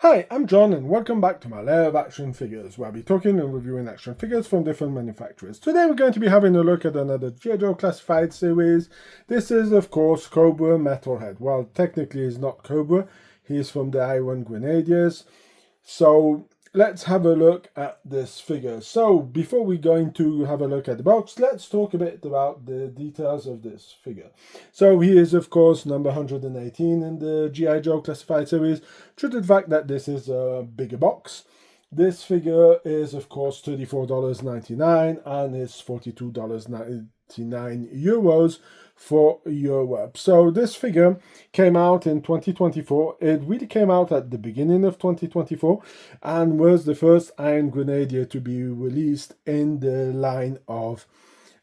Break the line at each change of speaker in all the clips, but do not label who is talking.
Hi, I'm John and welcome back to my Lair of Action Figures, where I'll be talking and reviewing action figures from different manufacturers. Today we're going to be having a look at another G.I. Joe Classified series. This is, of course, Cobra Metalhead. Well, technically he's not Cobra, he's from the Iron Grenadiers. So let's have a look at this figure. So before we go into have a look at the box, let's talk a bit about the details of this figure. So he is, of course, number 118 in the G.I. Joe Classified series, due to the fact that this is a bigger box. This figure is, of course, $34.99 and is €42.99 for Europe. So this figure came out in 2024. It really came out at the beginning of 2024 and was the first Iron Grenadier to be released in the line of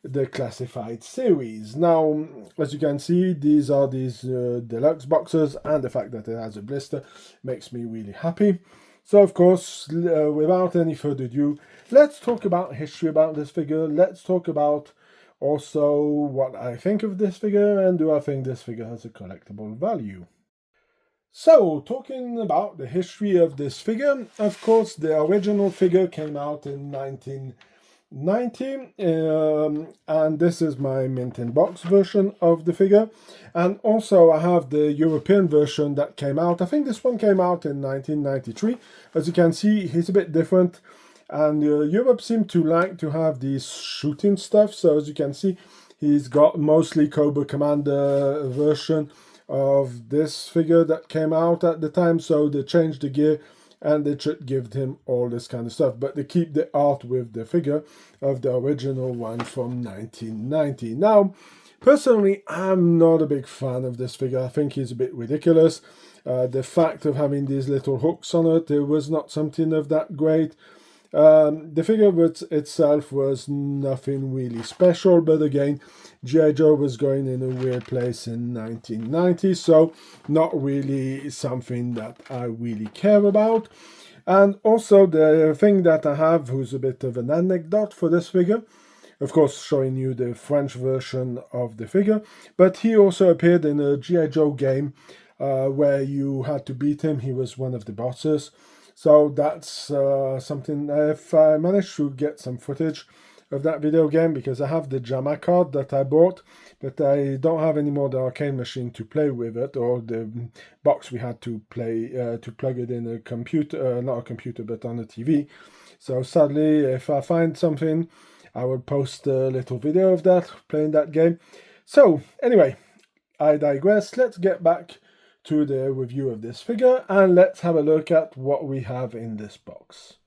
the Classified series. Now, as you can see, these are these deluxe boxes, and the fact that it has a blister makes me really happy. So, of course, without any further ado, let's talk about history about this figure. Let's talk about also what I think of this figure, and do I think this figure has a collectible value. So, talking about the history of this figure, of course, the original figure came out in 1990, and this is my mint in box version of the figure. And also I have the European version that came out. I think this one came out in 1993. As you can see, he's a bit different, and Europe seemed to like to have these shooting stuff. So as you can see, he's got mostly Cobra Commander version of this figure that came out at the time. So they changed the gear and they should give him all this kind of stuff, but they keep the art with the figure of the original one from 1990. Now, personally, I'm not a big fan of this figure. I think he's a bit ridiculous. The fact of having these little hooks on it, it was not something of that great. The figure itself was nothing really special, but again, G.I. Joe was going in a weird place in 1990, so not really something that I really care about. And also the thing that I have, who's a bit of an anecdote for this figure, of course showing you the French version of the figure, but he also appeared in a G.I. Joe game where you had to beat him. He was one of the bosses. So that's something, if I manage to get some footage of that video game, because I have the JAMA card that I bought, but I don't have anymore the arcade machine to play with it, or the box we had to play, to plug it in a computer, not a computer, but on a TV. So sadly, if I find something, I will post a little video of that, playing that game. So anyway, I digress. Let's get back to the review of this figure, and let's have a look at what we have in this box.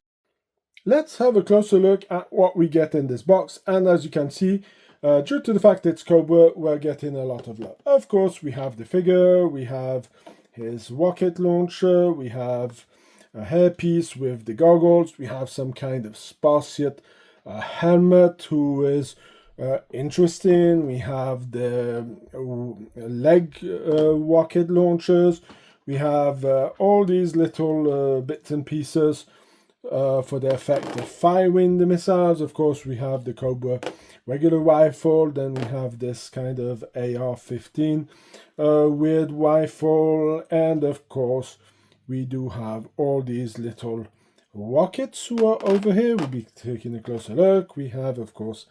Let's have a closer look at what we get in this box, and as you can see, due to the fact it's Cobra, we're getting a lot of love. Of course, we have the figure, we have his rocket launcher, we have a hairpiece with the goggles, we have some kind of Spartiate helmet who is interesting. We have the leg rocket launchers. We have all these little bits and pieces for the effect of firing the missiles. Of course, we have the Cobra regular rifle. Then we have this kind of AR-15 weird rifle. And of course, we do have all these little rockets who are over here. We'll be taking a closer look. We have, of course,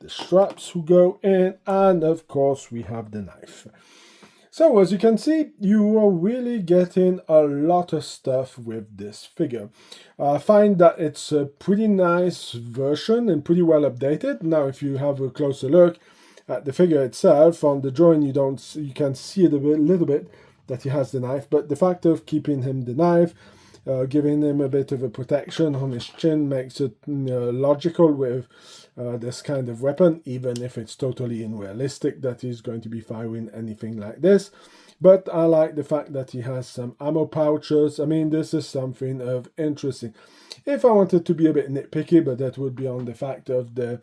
the straps who go in, and of course we have the knife. So as you can see, you are really getting a lot of stuff with this figure. I find that it's a pretty nice version and pretty well updated. Now if you have a closer look at the figure itself, on the drawing you can see it a little bit that he has the knife, but the fact of keeping him the knife, giving him a bit of a protection on his chin, makes it logical with this kind of weapon, even if it's totally unrealistic that he's going to be firing anything like this. But I like the fact that he has some ammo pouches. I mean, this is something of interesting. If I wanted to be a bit nitpicky, but that would be on the fact of the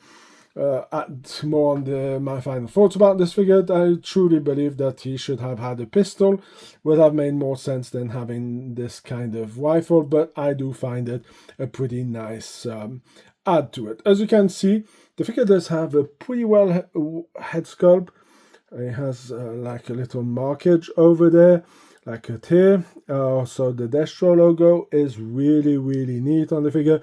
more on my final thoughts about this figure, I truly believe that he should have had a pistol. Would have made more sense than having this kind of rifle, but I do find it a pretty nice add to it. As you can see, the figure does have a pretty well head sculpt. It has like a little markage over there. like it here. So the Destro logo is really, really neat on the figure,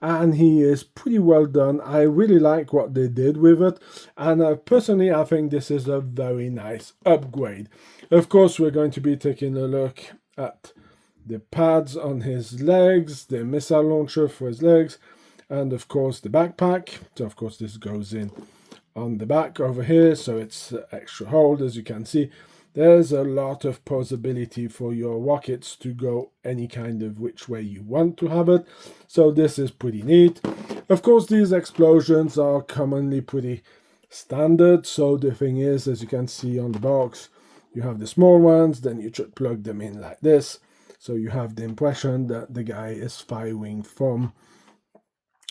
and he is pretty well done. I really like what they did with it, and personally I think this is a very nice upgrade. Of course, we're going to be taking a look at the pads on his legs, the missile launcher for his legs, and of course the backpack. So of course this goes in on the back over here, so it's extra hold. As you can see, there's a lot of possibility for your rockets to go any kind of which way you want to have it, so this is pretty neat. Of course, these explosions are commonly pretty standard, so the thing is, as you can see on the box, you have the small ones, then you should plug them in like this, so you have the impression that the guy is firing from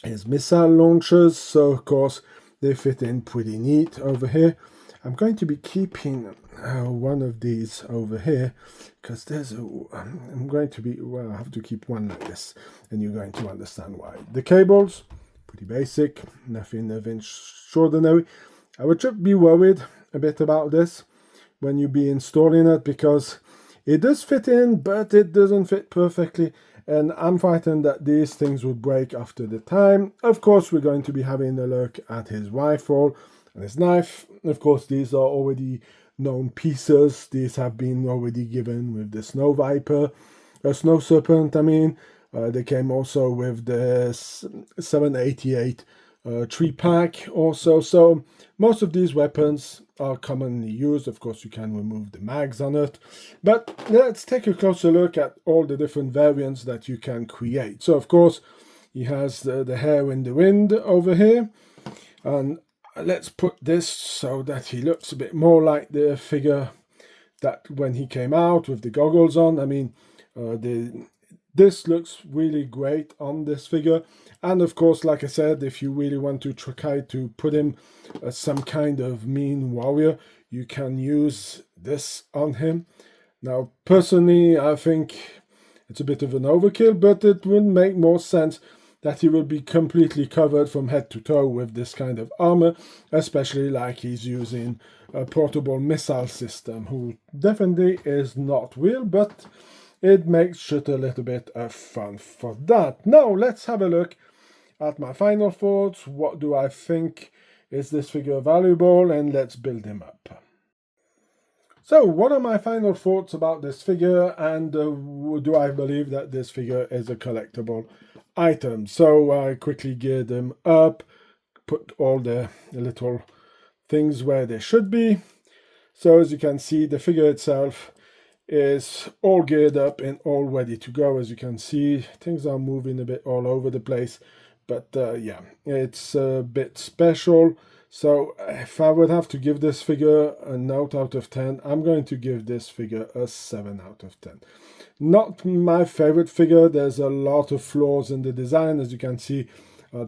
his missile launchers. So of course they fit in pretty neat over here. I'm going to be keeping one of these over here because there's a I'm going to be, well, I have to keep one like this, and you're going to understand why. The cables, pretty basic, nothing of extraordinary. I would just be worried a bit about this when you be installing it, because it does fit in, but it doesn't fit perfectly, and I'm frightened that these things would break after the time. Of course, we're going to be having a look at his rifle and his knife. Of course, these are already known pieces. These have been already given with the Snow Viper, Snow Serpent, I mean. They came also with the 788 tree pack also. So most of these weapons are commonly used. Of course, you can remove the mags on it, but let's take a closer look at all the different variants that you can create. So of course, he has the hair in the wind over here, and let's put this so that he looks a bit more like the figure that when he came out with the goggles on. I mean, this looks really great on this figure. And of course, like I said, if you really want to try to put him as some kind of mean warrior, you can use this on him. Now, personally, I think it's a bit of an overkill, but it would make more sense that he will be completely covered from head to toe with this kind of armor, especially like he's using a portable missile system, who definitely is not real, but it makes it a little bit of fun for that. Now, let's have a look at my final thoughts. What do I think? Is this figure valuable? And let's build him up. So, what are my final thoughts about this figure, and do I believe that this figure is a collectible item? So, I quickly geared him up, put all the little things where they should be. So, as you can see, the figure itself is all geared up and all ready to go. As you can see, things are moving a bit all over the place, but yeah, it's a bit special. So if I would have to give this figure a note out of 10, I'm going to give this figure a 7 out of 10. Not my favorite figure. There's a lot of flaws in the design. As you can see,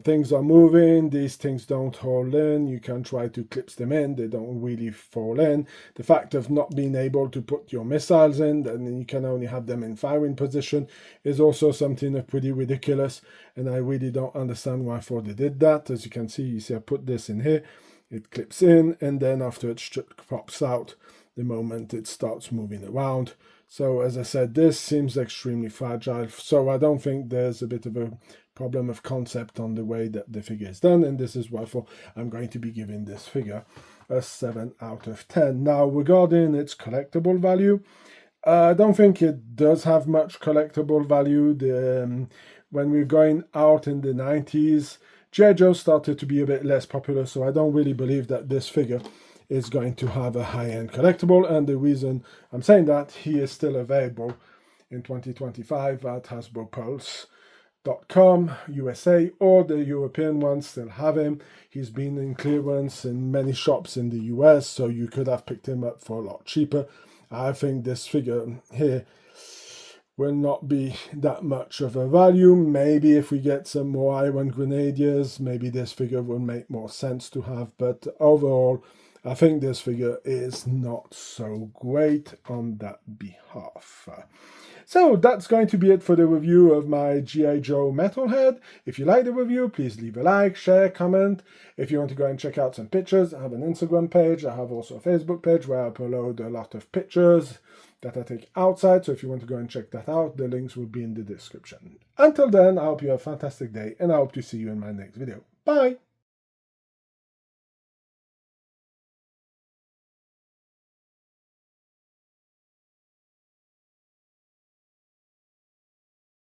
things are moving, these things don't hold in, you can try to clip them in, they don't really fall in. The fact of not being able to put your missiles in, and you can only have them in firing position, is also something pretty ridiculous, and I really don't understand why they did that. As you can see, I put this in here, it clips in, and then after it pops out the moment it starts moving around. So as I said, this seems extremely fragile, so I don't think there's a bit of a problem of concept on the way that the figure is done, and this is why I'm going to be giving this figure a 7 out of 10. Now, regarding its collectible value, I don't think it does have much collectible value. When we're going out in the 90s, G.I. Joe started to be a bit less popular, so I don't really believe that this figure is going to have a high-end collectible, and the reason I'm saying that, he is still available in 2025 at HasbroPulse.com USA, or the European ones still have him. He's been in clearance in many shops in the US, so you could have picked him up for a lot cheaper. I think this figure here will not be that much of a value. Maybe if we get some more Iron Grenadiers, maybe this figure will make more sense to have, but overall I think this figure is not so great on that behalf. So that's going to be it for the review of my G.I. Joe Metalhead. If you like the review, please leave a like, share, comment. If you want to go and check out some pictures, I have an Instagram page. I have also a Facebook page where I upload a lot of pictures that I take outside. So if you want to go and check that out, the links will be in the description. Until then, I hope you have a fantastic day and I hope to see you in my next video. Bye!